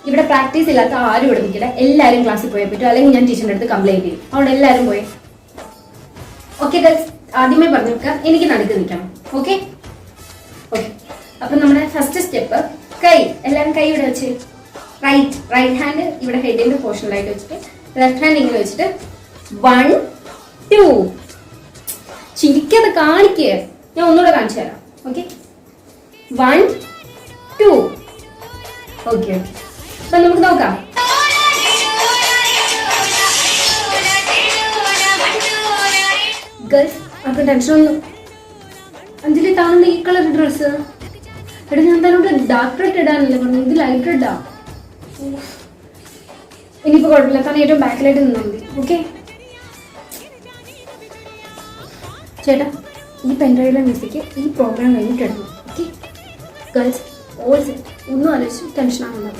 ഇവിടെ പ്രാക്ടീസ് ഇല്ലാത്ത ആരും ഇവിടെ നിൽക്കില്ല. എല്ലാവരും ക്ലാസ്സിൽ പോയേ പറ്റും, അല്ലെങ്കിൽ ഞാൻ ടീച്ചറിന്റെ അടുത്ത് കംപ്ലൈന്റ് ചെയ്യും. അവിടെ എല്ലാവരും പോയി. ഓക്കെ ഗൈസ്, ആദ്യമേ പറഞ്ഞു വെക്കാം, എനിക്ക് നടുക്ക് നിൽക്കണം. Okay okay. അപ്പൊ നമ്മുടെ ഫസ്റ്റ് സ്റ്റെപ്പ് കൈ, എല്ലാവരും കൈ ഇവിടെ വെച്ച് റൈറ്റ് ഹാൻഡ് ഇവിടെ ഹെഡിന്റെ പോർഷനിലായിട്ട് വെച്ചിട്ട് ലെഫ്റ്റ് ഹാൻഡ് ഇങ്ങനെ വെച്ചിട്ട് 1 2 ചിരിക്കാതെ കാണിക്കുക. ഞാൻ ഒന്നുകൂടെ കാണിച്ചു തരാം. ഓക്കെ 1 2. Okay okay. അപ്പൊ നമുക്ക് നോക്കാം. ഗേൾസ് അപ്പൊ ടെൻഷൻ ഒന്നും. അഞ്ജലി താങ്കളുടെ ഈ കളർ ഡ്രസ്സ് എടാ, ഞാൻ തന്നോട് ഡാർക്ക് റെഡ് ഇടാനല്ലേ പറഞ്ഞു, ഇത് ലൈറ്റ് റെഡാ. ഇനിയിപ്പോ കുഴപ്പമില്ല, കാരണം ഏറ്റവും ബാക്കിലായിട്ട് നിന്നാൽ മതി. ഓക്കെ ചേട്ടാ, ഈ പെൻഡ്രൈവിലെ മ്യൂസിക് ഈ പ്രോഗ്രാം കഴിഞ്ഞിട്ട് ഇടണം. Okay girls, all set. ഒന്നും ആലോചിച്ച് ടെൻഷൻ ആവുന്നുണ്ടാവും.